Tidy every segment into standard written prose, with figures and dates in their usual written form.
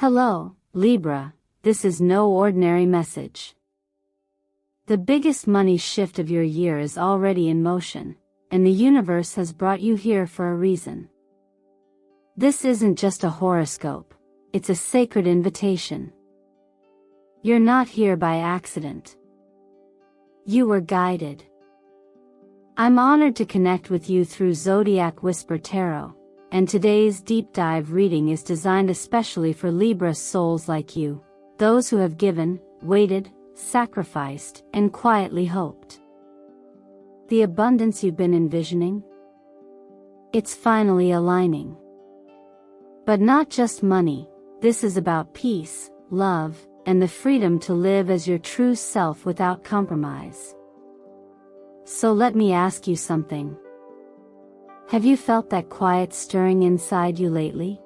Hello, Libra, this is no ordinary message. The biggest money shift of your year is already in motion, and the universe has brought you here for a reason. This isn't just a horoscope, it's a sacred invitation. You're not here by accident. You were guided. I'm honored to connect with you through Zodiac Whisper Tarot, and today's deep dive reading is designed especially for Libra souls like you, those who have given, waited, sacrificed, and quietly hoped. The abundance you've been envisioning? It's finally aligning. But not just money, this is about peace, love, and the freedom to live as your true self without compromise. So let me ask you something. Have you felt that quiet stirring inside you lately?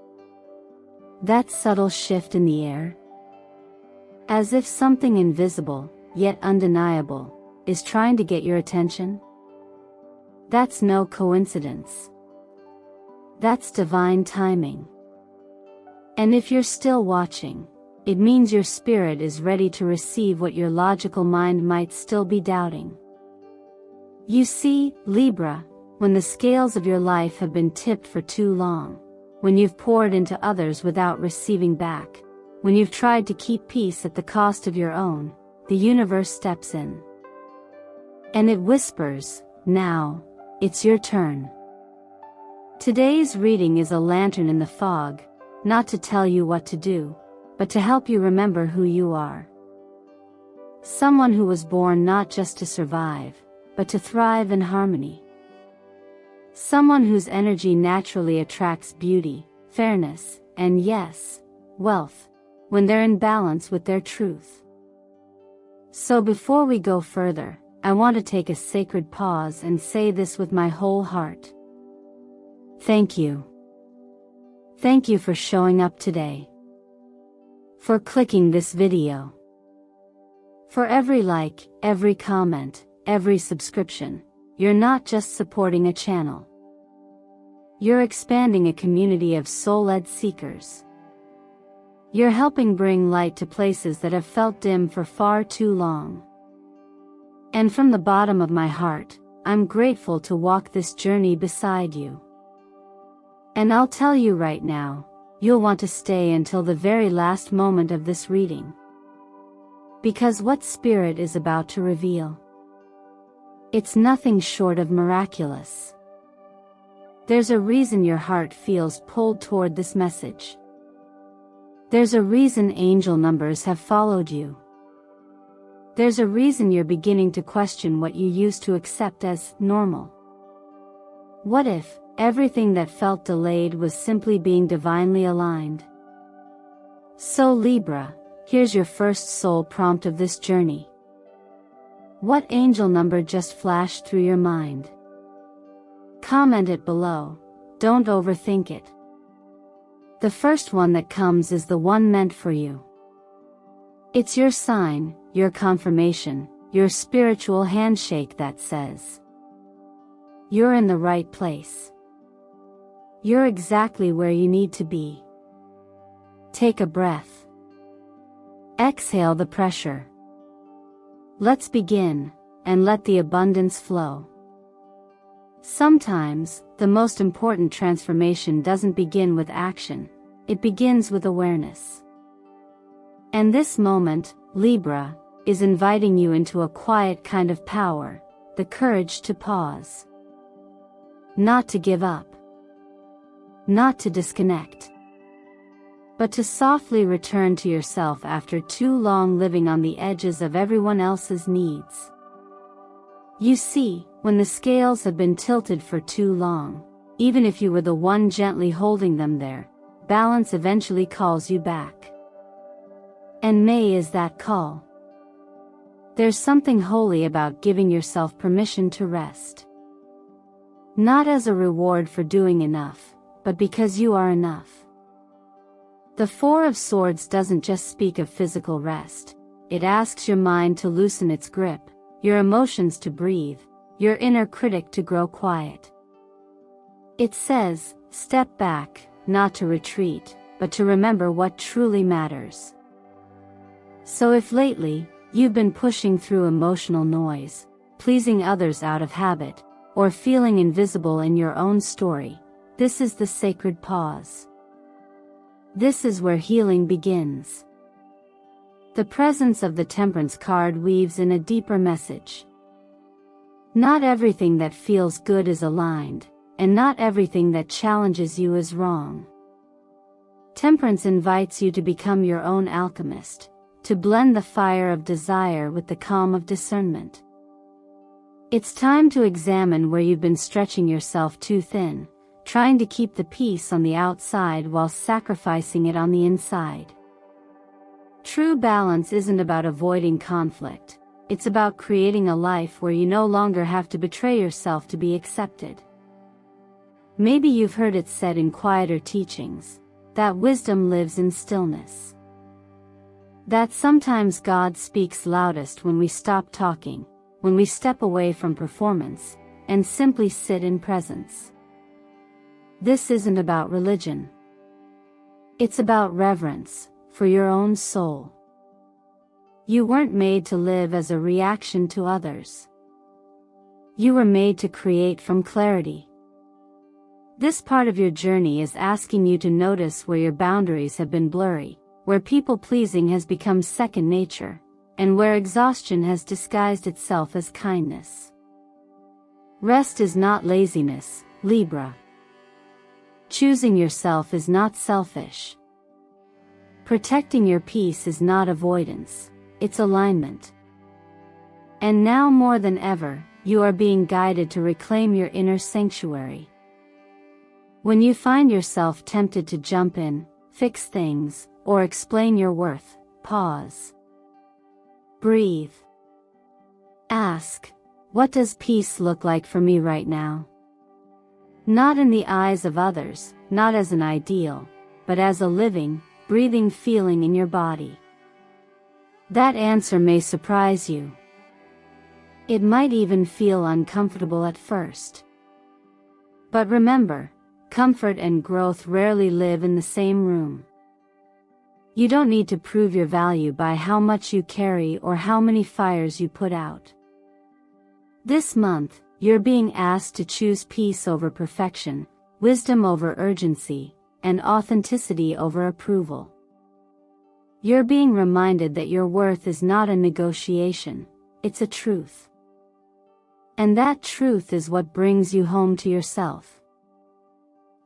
That subtle shift in the air? As if something invisible, yet undeniable, is trying to get your attention? That's no coincidence. That's divine timing. And if you're still watching, it means your spirit is ready to receive what your logical mind might still be doubting. You see, Libra, when the scales of your life have been tipped for too long, when you've poured into others without receiving back, when you've tried to keep peace at the cost of your own, the universe steps in. And it whispers, "Now, it's your turn." Today's reading is a lantern in the fog, not to tell you what to do, but to help you remember who you are. Someone who was born not just to survive, but to thrive in harmony. Someone whose energy naturally attracts beauty, fairness, and yes, wealth, when they're in balance with their truth. So before we go further, I want to take a sacred pause and say this with my whole heart. Thank you. Thank you for showing up today. For clicking this video. For every like, every comment, every subscription, you're not just supporting a channel. You're expanding a community of soul-led seekers. You're helping bring light to places that have felt dim for far too long. And from the bottom of my heart, I'm grateful to walk this journey beside you. And I'll tell you right now, you'll want to stay until the very last moment of this reading. Because what Spirit is about to reveal, it's nothing short of miraculous. There's a reason your heart feels pulled toward this message. There's a reason angel numbers have followed you. There's a reason you're beginning to question what you used to accept as normal. What if everything that felt delayed was simply being divinely aligned? So Libra, here's your first soul prompt of this journey. What angel number just flashed through your mind? Comment it below, don't overthink it. The first one that comes is the one meant for you. It's your sign, your confirmation, your spiritual handshake that says, you're in the right place. You're exactly where you need to be. Take a breath. Exhale the pressure. Let's begin, and let the abundance flow. Sometimes, the most important transformation doesn't begin with action, it begins with awareness. And this moment, Libra, is inviting you into a quiet kind of power, the courage to pause. Not to give up. Not to disconnect. But to softly return to yourself after too long living on the edges of everyone else's needs. You see, when the scales have been tilted for too long, even if you were the one gently holding them there, balance eventually calls you back. And May is that call. There's something holy about giving yourself permission to rest. Not as a reward for doing enough, but because you are enough. The Four of Swords doesn't just speak of physical rest, it asks your mind to loosen its grip, your emotions to breathe, your inner critic to grow quiet. It says, step back, not to retreat, but to remember what truly matters. So if lately, you've been pushing through emotional noise, pleasing others out of habit, or feeling invisible in your own story, this is the sacred pause. This is where healing begins. The presence of the Temperance card weaves in a deeper message. Not everything that feels good is aligned, and not everything that challenges you is wrong. Temperance invites you to become your own alchemist, to blend the fire of desire with the calm of discernment. It's time to examine where you've been stretching yourself too thin, trying to keep the peace on the outside while sacrificing it on the inside. True balance isn't about avoiding conflict, it's about creating a life where you no longer have to betray yourself to be accepted. Maybe you've heard it said in quieter teachings, that wisdom lives in stillness. That sometimes God speaks loudest when we stop talking, when we step away from performance, and simply sit in presence. This isn't about religion. It's about reverence, for your own soul. You weren't made to live as a reaction to others. You were made to create from clarity. This part of your journey is asking you to notice where your boundaries have been blurry, where people-pleasing has become second nature, and where exhaustion has disguised itself as kindness. Rest is not laziness, Libra. Choosing yourself is not selfish. Protecting your peace is not avoidance, it's alignment. And now more than ever, you are being guided to reclaim your inner sanctuary. When you find yourself tempted to jump in, fix things, or explain your worth, pause. Breathe. Ask, what does peace look like for me right now? Not in the eyes of others, not as an ideal, but as a living, breathing feeling in your body. That answer may surprise you. It might even feel uncomfortable at first. But remember, comfort and growth rarely live in the same room. You don't need to prove your value by how much you carry or how many fires you put out. This month, you're being asked to choose peace over perfection, wisdom over urgency, and authenticity over approval. You're being reminded that your worth is not a negotiation, it's a truth. And that truth is what brings you home to yourself.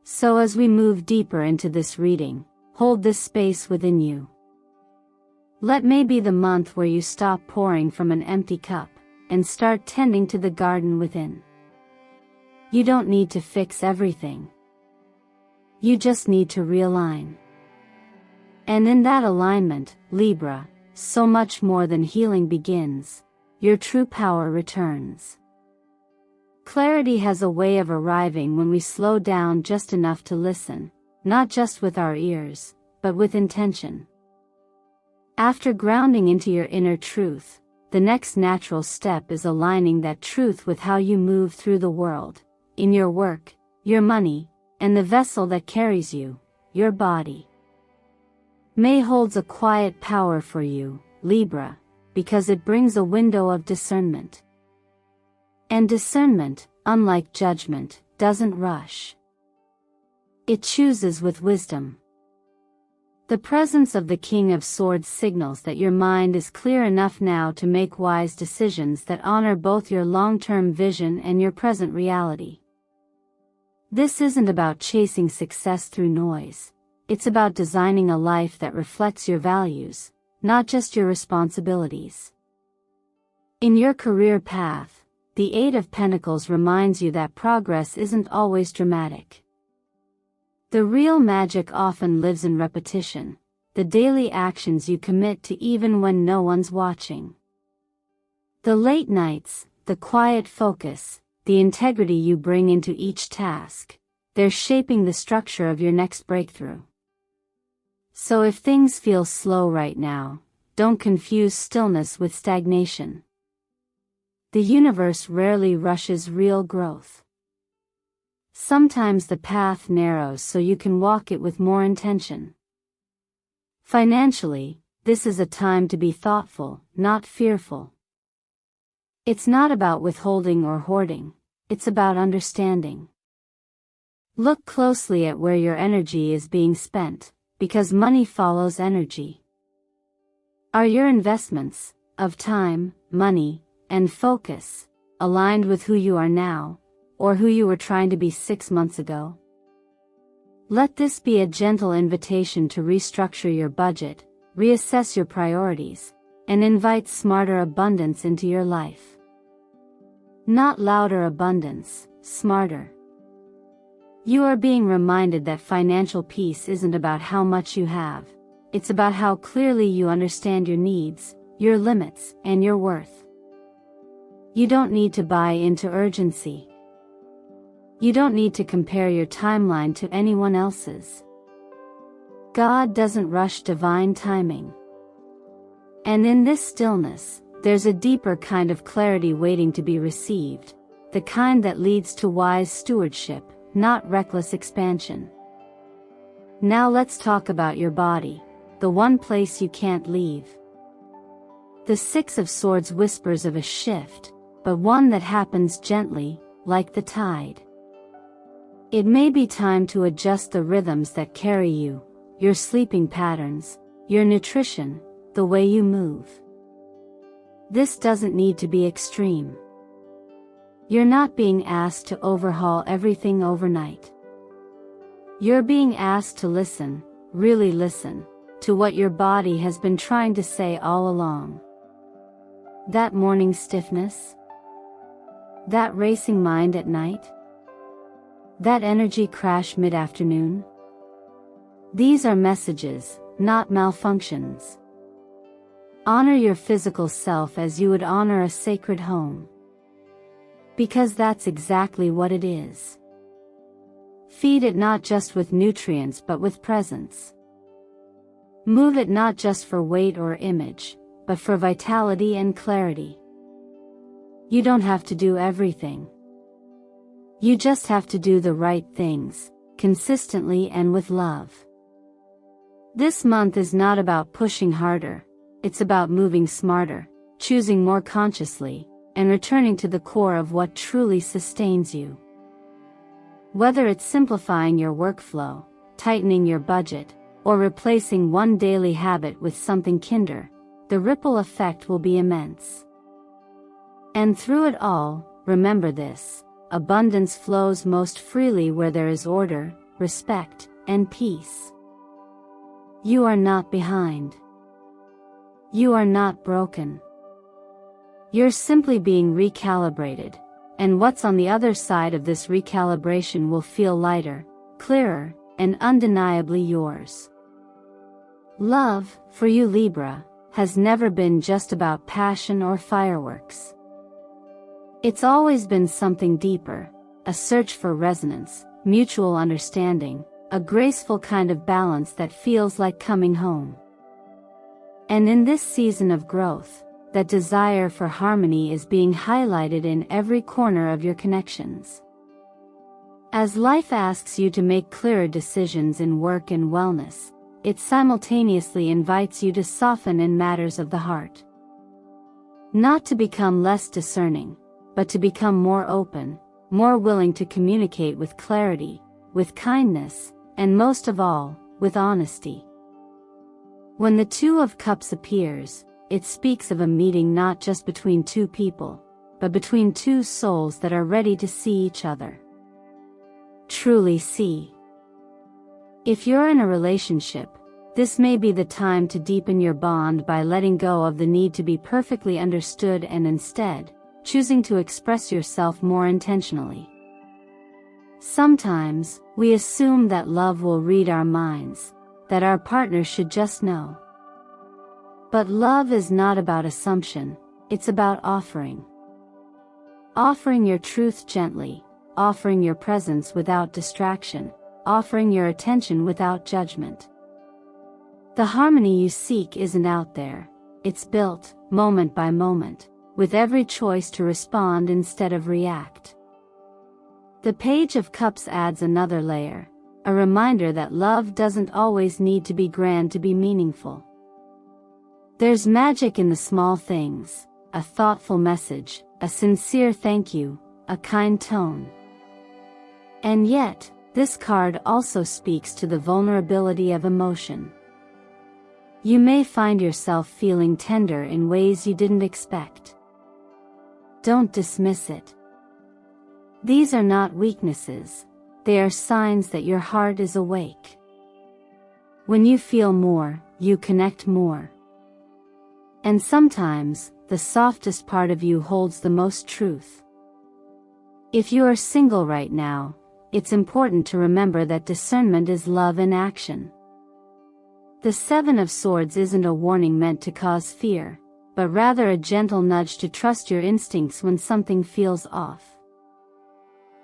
So as we move deeper into this reading, hold this space within you. Let May be the month where you stop pouring from an empty cup, and start tending to the garden within. You don't need to fix everything. You just need to realign. And in that alignment, Libra, so much more than healing begins, your true power returns. Clarity has a way of arriving when we slow down just enough to listen, not just with our ears, but with intention. After grounding into your inner truth, the next natural step is aligning that truth with how you move through the world, in your work, your money, and the vessel that carries you, your body. May holds a quiet power for you, Libra, because it brings a window of discernment. And discernment, unlike judgment, doesn't rush. It chooses with wisdom. The presence of the King of Swords signals that your mind is clear enough now to make wise decisions that honor both your long-term vision and your present reality. This isn't about chasing success through noise, it's about designing a life that reflects your values, not just your responsibilities. In your career path, the Eight of Pentacles reminds you that progress isn't always dramatic. The real magic often lives in repetition, the daily actions you commit to even when no one's watching. The late nights, the quiet focus, the integrity you bring into each task, they're shaping the structure of your next breakthrough. So if things feel slow right now, don't confuse stillness with stagnation. The universe rarely rushes real growth. Sometimes the path narrows so you can walk it with more intention. Financially, this is a time to be thoughtful, not fearful. It's not about withholding or hoarding, it's about understanding. Look closely at where your energy is being spent, because money follows energy. Are your investments, of time, money, and focus, aligned with who you are now, or who you were trying to be 6 months ago? Let this be a gentle invitation to restructure your budget, reassess your priorities, and invite smarter abundance into your life. Not louder abundance, smarter. You are being reminded that financial peace isn't about how much you have, it's about how clearly you understand your needs, your limits, and your worth. You don't need to buy into urgency. You don't need to compare your timeline to anyone else's. God doesn't rush divine timing. And in this stillness, there's a deeper kind of clarity waiting to be received, the kind that leads to wise stewardship, not reckless expansion. Now let's talk about your body, the one place you can't leave. The Six of Swords whispers of a shift, but one that happens gently, like the tide. It may be time to adjust the rhythms that carry you, your sleeping patterns, your nutrition, the way you move. This doesn't need to be extreme. You're not being asked to overhaul everything overnight. You're being asked to listen, really listen, to what your body has been trying to say all along. That morning stiffness? That racing mind at night? That energy crash mid-afternoon? These are messages, not malfunctions. Honor your physical self as you would honor a sacred home. Because that's exactly what it is. Feed it not just with nutrients but with presence. Move it not just for weight or image, but for vitality and clarity. You don't have to do everything. You just have to do the right things, consistently and with love. This month is not about pushing harder, it's about moving smarter, choosing more consciously, and returning to the core of what truly sustains you. Whether it's simplifying your workflow, tightening your budget, or replacing one daily habit with something kinder, the ripple effect will be immense. And through it all, remember this: abundance flows most freely where there is order, respect, and peace. You are not behind. You are not broken. You're simply being recalibrated, and what's on the other side of this recalibration will feel lighter, clearer, and undeniably yours. Love, for you Libra, has never been just about passion or fireworks. It's always been something deeper, a search for resonance, mutual understanding, a graceful kind of balance that feels like coming home. And in this season of growth, that desire for harmony is being highlighted in every corner of your connections. As life asks you to make clearer decisions in work and wellness, it simultaneously invites you to soften in matters of the heart. Not to become less discerning, but to become more open, more willing to communicate with clarity, with kindness, and most of all, with honesty. When the Two of Cups appears, it speaks of a meeting not just between two people, but between two souls that are ready to see each other. Truly see. If you're in a relationship, this may be the time to deepen your bond by letting go of the need to be perfectly understood and instead, choosing to express yourself more intentionally. Sometimes, we assume that love will read our minds, that our partner should just know. But love is not about assumption, it's about offering. Offering your truth gently, offering your presence without distraction, offering your attention without judgment. The harmony you seek isn't out there, it's built, moment by moment, with every choice to respond instead of react. The Page of Cups adds another layer, a reminder that love doesn't always need to be grand to be meaningful. There's magic in the small things, a thoughtful message, a sincere thank you, a kind tone. And yet, this card also speaks to the vulnerability of emotion. You may find yourself feeling tender in ways you didn't expect. Don't dismiss it. These are not weaknesses, they are signs that your heart is awake. When you feel more, you connect more. And sometimes, the softest part of you holds the most truth. If you are single right now, it's important to remember that discernment is love in action. The Seven of Swords isn't a warning meant to cause fear, but rather a gentle nudge to trust your instincts when something feels off.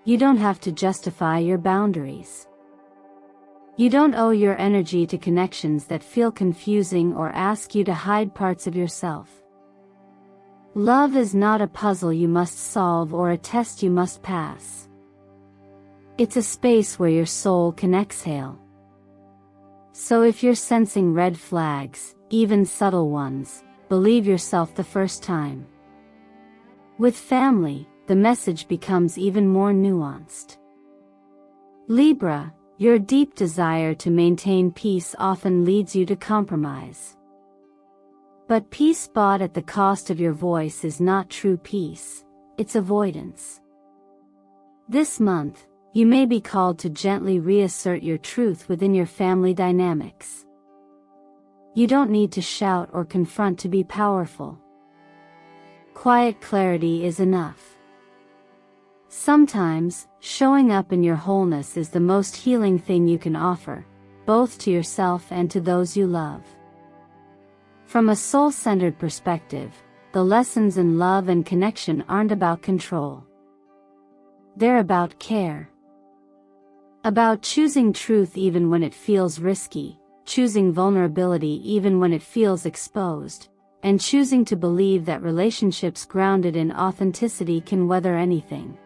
You don't have to justify your boundaries. You don't owe your energy to connections that feel confusing or ask you to hide parts of yourself. Love is not a puzzle you must solve or a test you must pass. It's a space where your soul can exhale. So if you're sensing red flags, even subtle ones, believe yourself the first time. With family, the message becomes even more nuanced. Libra, your deep desire to maintain peace often leads you to compromise. But peace bought at the cost of your voice is not true peace, it's avoidance. This month, you may be called to gently reassert your truth within your family dynamics. You don't need to shout or confront to be powerful. Quiet clarity is enough. Sometimes, showing up in your wholeness is the most healing thing you can offer, both to yourself and to those you love. From a soul-centered perspective, the lessons in love and connection aren't about control. They're about care. About choosing truth even when it feels risky, choosing vulnerability even when it feels exposed, and choosing to believe that relationships grounded in authenticity can weather anything.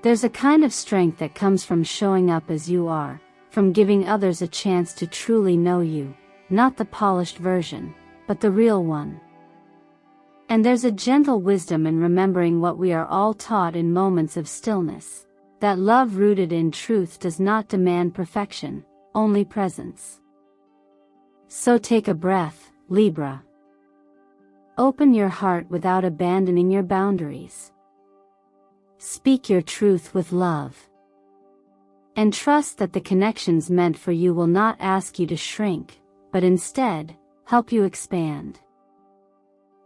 There's a kind of strength that comes from showing up as you are, from giving others a chance to truly know you, not the polished version, but the real one. And there's a gentle wisdom in remembering what we are all taught in moments of stillness, that love rooted in truth does not demand perfection, only presence. So take a breath, Libra. Open your heart without abandoning your boundaries. Speak your truth with love. And trust that the connections meant for you will not ask you to shrink, but instead, help you expand.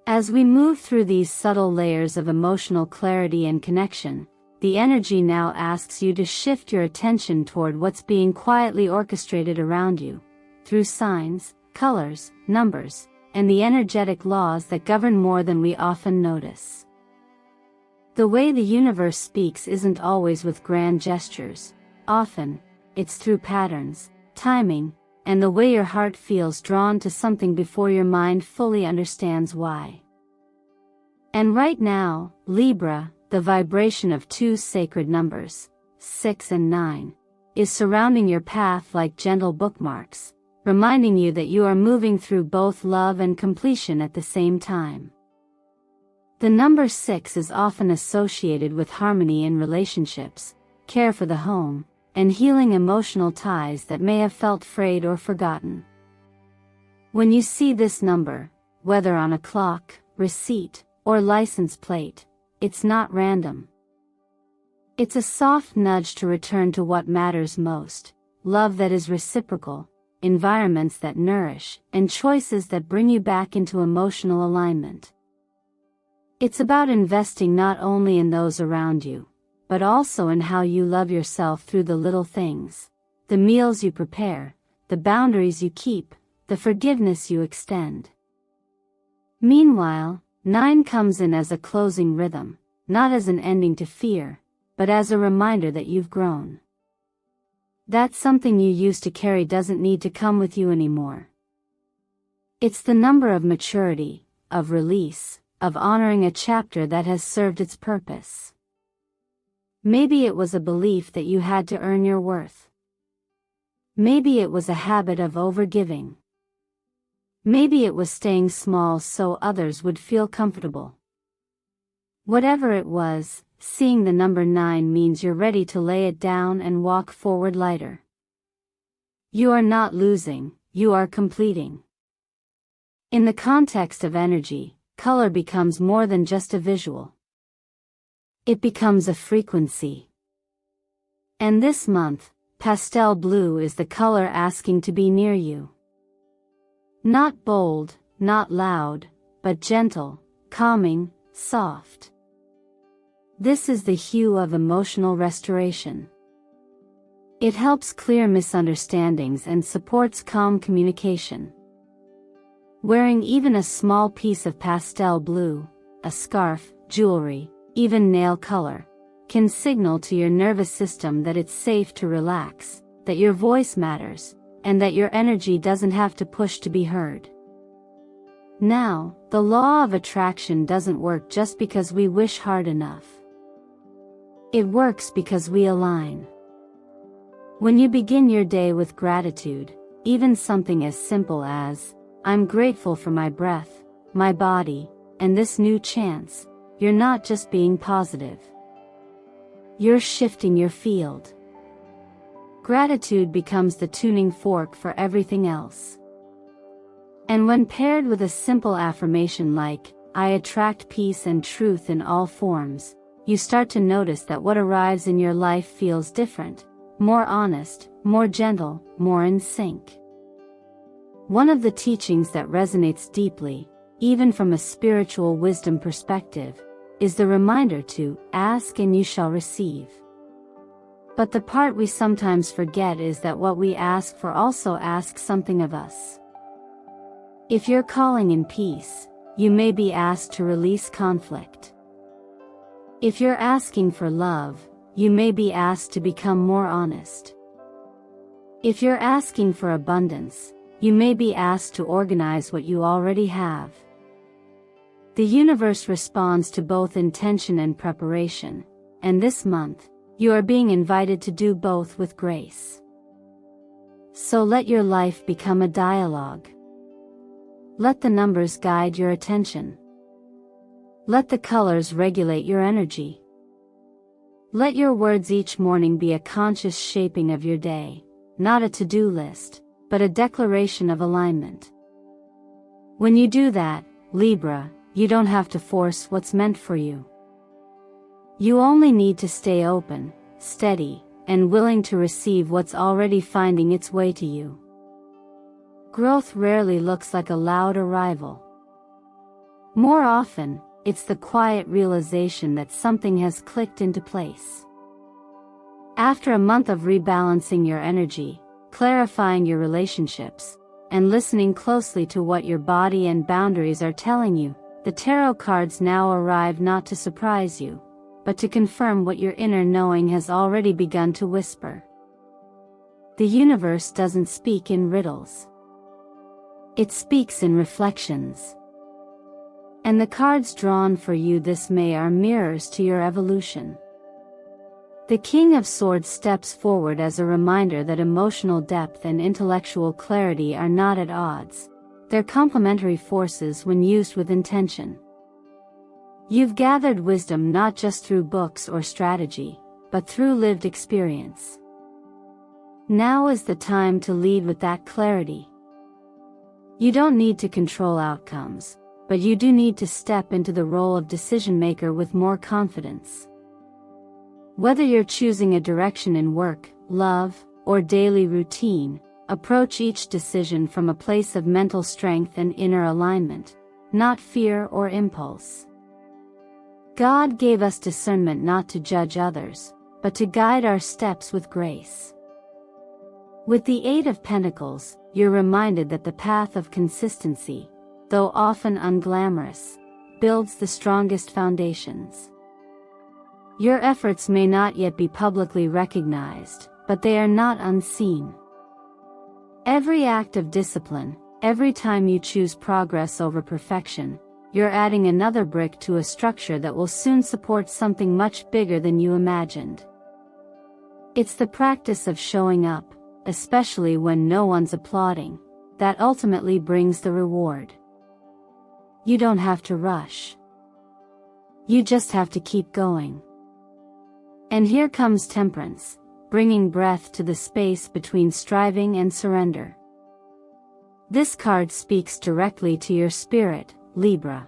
As we move through these subtle layers of emotional clarity and connection, the energy now asks you to shift your attention toward what's being quietly orchestrated around you, through signs, colors, numbers, and the energetic laws that govern more than we often notice. The way the universe speaks isn't always with grand gestures. Often, it's through patterns, timing, and the way your heart feels drawn to something before your mind fully understands why. And right now, Libra, the vibration of two sacred numbers, 6 and 9, is surrounding your path like gentle bookmarks, reminding you that you are moving through both love and completion at the same time. The number 6 is often associated with harmony in relationships, care for the home, and healing emotional ties that may have felt frayed or forgotten. When you see this number, whether on a clock, receipt, or license plate, it's not random. It's a soft nudge to return to what matters most, love that is reciprocal, environments that nourish, and choices that bring you back into emotional alignment. It's about investing not only in those around you, but also in how you love yourself through the little things, the meals you prepare, the boundaries you keep, the forgiveness you extend. Meanwhile, 9 comes in as a closing rhythm, not as an ending to fear, but as a reminder that you've grown. That something you used to carry doesn't need to come with you anymore. It's the number of maturity, of release, of honoring a chapter that has served its purpose. Maybe it was a belief that you had to earn your worth. Maybe it was a habit of overgiving. Maybe it was staying small so others would feel comfortable. Whatever it was, seeing the number 9 means you're ready to lay it down and walk forward lighter. You are not losing, you are completing. In the context of energy, color becomes more than just a visual. It becomes a frequency. And this month, pastel blue is the color asking to be near you. Not bold, not loud, but gentle, calming, soft. This is the hue of emotional restoration. It helps clear misunderstandings and supports calm communication. Wearing even a small piece of pastel blue, a scarf, jewelry, even nail color, can signal to your nervous system that it's safe to relax, that your voice matters, and that your energy doesn't have to push to be heard. Now, the law of attraction doesn't work just because we wish hard enough. It works because we align. When you begin your day with gratitude, even something as simple as, "I'm grateful for my breath, my body, and this new chance," you're not just being positive. You're shifting your field. Gratitude becomes the tuning fork for everything else. And when paired with a simple affirmation like, "I attract peace and truth in all forms," you start to notice that what arrives in your life feels different, more honest, more gentle, more in sync. One of the teachings that resonates deeply, even from a spiritual wisdom perspective, is the reminder to ask and you shall receive. But the part we sometimes forget is that what we ask for also asks something of us. If you're calling in peace, you may be asked to release conflict. If you're asking for love, you may be asked to become more honest. If you're asking for abundance, you may be asked to organize what you already have. The universe responds to both intention and preparation, and this month, you are being invited to do both with grace. So let your life become a dialogue. Let the numbers guide your attention. Let the colors regulate your energy. Let your words each morning be a conscious shaping of your day, not a to-do list, but a declaration of alignment. When you do that, Libra, you don't have to force what's meant for you. You only need to stay open, steady, and willing to receive what's already finding its way to you. Growth rarely looks like a loud arrival. More often, it's the quiet realization that something has clicked into place. After a month of rebalancing your energy, clarifying your relationships, and listening closely to what your body and boundaries are telling you, the tarot cards now arrive not to surprise you, but to confirm what your inner knowing has already begun to whisper. The universe doesn't speak in riddles. It speaks in reflections. And the cards drawn for you this May are mirrors to your evolution. The King of Swords steps forward as a reminder that emotional depth and intellectual clarity are not at odds. They're complementary forces when used with intention. You've gathered wisdom not just through books or strategy, but through lived experience. Now is the time to lead with that clarity. You don't need to control outcomes, but you do need to step into the role of decision maker with more confidence. Whether you're choosing a direction in work, love, or daily routine, approach each decision from a place of mental strength and inner alignment, not fear or impulse. God gave us discernment not to judge others, but to guide our steps with grace. With the Eight of Pentacles, you're reminded that the path of consistency, though often unglamorous, builds the strongest foundations. Your efforts may not yet be publicly recognized, but they are not unseen. Every act of discipline, every time you choose progress over perfection, you're adding another brick to a structure that will soon support something much bigger than you imagined. It's the practice of showing up, especially when no one's applauding, that ultimately brings the reward. You don't have to rush. You just have to keep going. And here comes Temperance, bringing breath to the space between striving and surrender. This card speaks directly to your spirit, Libra.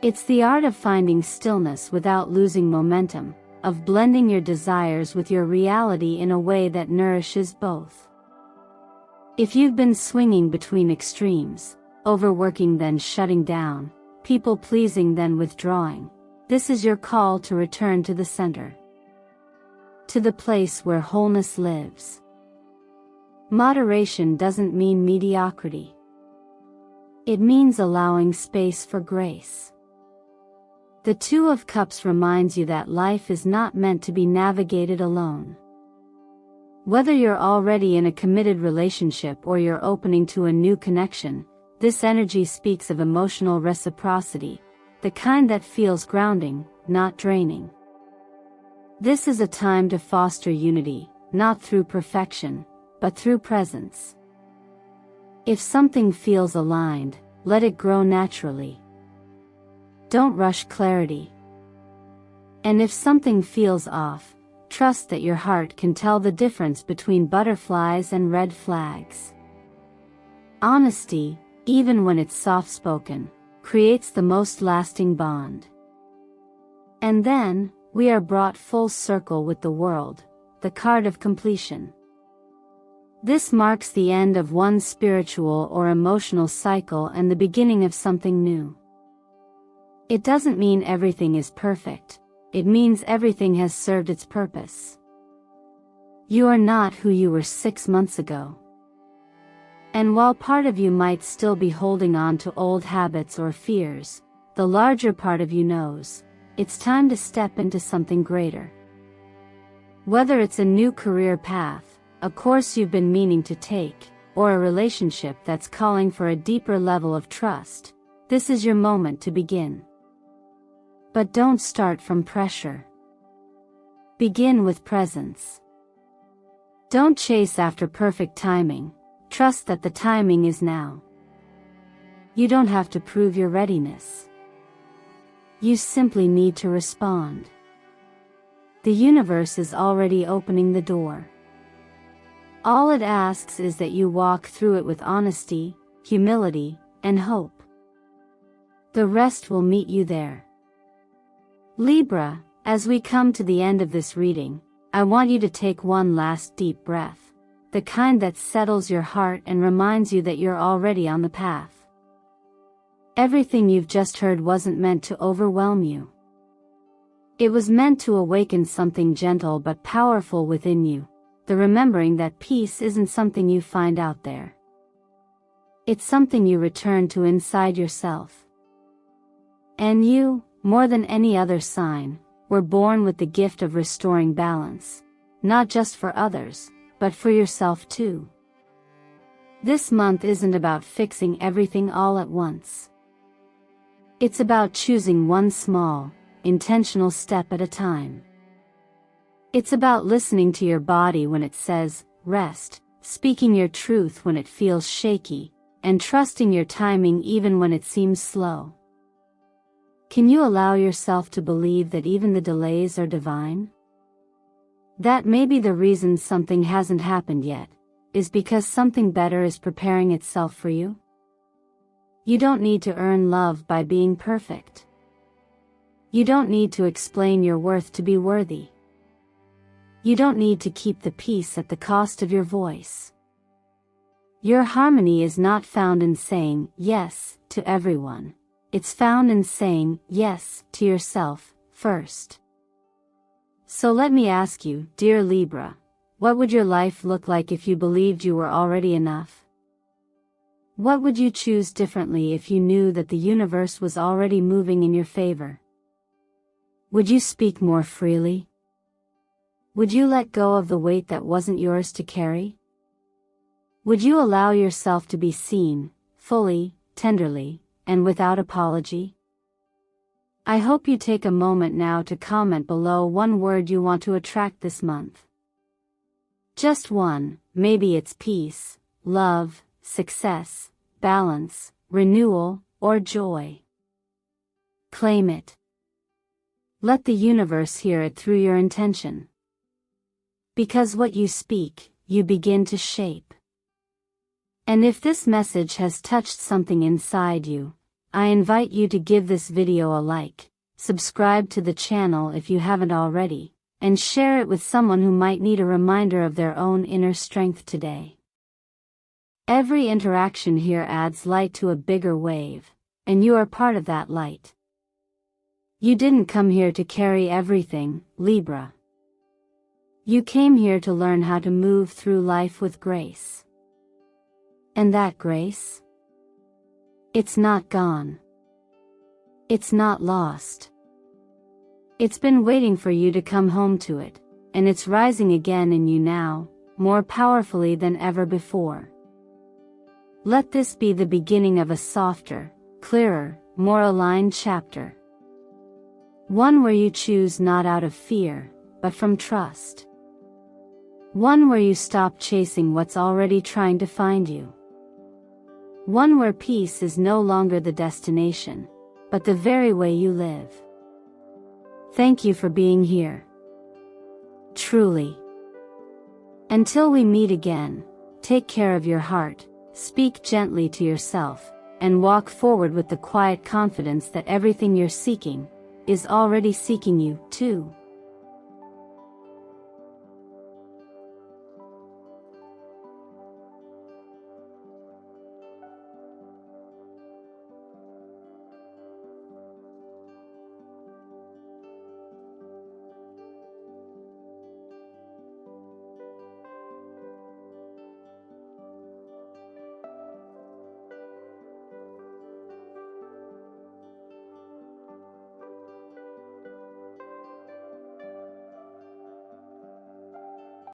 It's the art of finding stillness without losing momentum, of blending your desires with your reality in a way that nourishes both. If you've been swinging between extremes, overworking then shutting down, people-pleasing then withdrawing, this is your call to return to the center. To the place where wholeness lives. Moderation doesn't mean mediocrity. It means allowing space for grace. The Two of Cups reminds you that life is not meant to be navigated alone. Whether you're already in a committed relationship or you're opening to a new connection, this energy speaks of emotional reciprocity, the kind that feels grounding, not draining. This is a time to foster unity, not through perfection, but through presence. If something feels aligned, let it grow naturally. Don't rush clarity. And if something feels off, trust that your heart can tell the difference between butterflies and red flags. Honesty, even when it's soft-spoken, creates the most lasting bond. And then, we are brought full circle with the World, the card of completion. This marks the end of one spiritual or emotional cycle and the beginning of something new. It doesn't mean everything is perfect, it means everything has served its purpose. You are not who you were 6 months ago. And while part of you might still be holding on to old habits or fears, the larger part of you knows, it's time to step into something greater. Whether it's a new career path, a course you've been meaning to take, or a relationship that's calling for a deeper level of trust, this is your moment to begin. But don't start from pressure. Begin with presence. Don't chase after perfect timing, trust that the timing is now. You don't have to prove your readiness. You simply need to respond. The universe is already opening the door. All it asks is that you walk through it with honesty, humility, and hope. The rest will meet you there. Libra, as we come to the end of this reading, I want you to take one last deep breath, the kind that settles your heart and reminds you that you're already on the path. Everything you've just heard wasn't meant to overwhelm you. It was meant to awaken something gentle but powerful within you, the remembering that peace isn't something you find out there. It's something you return to inside yourself. And you, more than any other sign, were born with the gift of restoring balance, not just for others, but for yourself too. This month isn't about fixing everything all at once. It's about choosing one small, intentional step at a time. It's about listening to your body when it says, rest, speaking your truth when it feels shaky, and trusting your timing even when it seems slow. Can you allow yourself to believe that even the delays are divine? That may be the reason something hasn't happened yet, is because something better is preparing itself for you. You don't need to earn love by being perfect. You don't need to explain your worth to be worthy. You don't need to keep the peace at the cost of your voice. Your harmony is not found in saying yes to everyone. It's found in saying yes to yourself first. So let me ask you, dear Libra, what would your life look like if you believed you were already enough? What would you choose differently if you knew that the universe was already moving in your favor? Would you speak more freely? Would you let go of the weight that wasn't yours to carry? Would you allow yourself to be seen, fully, tenderly, and without apology? I hope you take a moment now to comment below one word you want to attract this month. Just one. Maybe it's peace, love, success, balance, renewal, or joy. Claim it. Let the universe hear it through your intention. Because what you speak, you begin to shape. And if this message has touched something inside you, I invite you to give this video a like, subscribe to the channel if you haven't already, and share it with someone who might need a reminder of their own inner strength today. Every interaction here adds light to a bigger wave, and you are part of that light. You didn't come here to carry everything, Libra. You came here to learn how to move through life with grace. And that grace? It's not gone. It's not lost. It's been waiting for you to come home to it, and it's rising again in you now, more powerfully than ever before. Let this be the beginning of a softer, clearer, more aligned chapter. One where you choose not out of fear, but from trust. One where you stop chasing what's already trying to find you. One where peace is no longer the destination, but the very way you live. Thank you for being here. Truly. Until we meet again, take care of your heart, speak gently to yourself, and walk forward with the quiet confidence that everything you're seeking is already seeking you, too.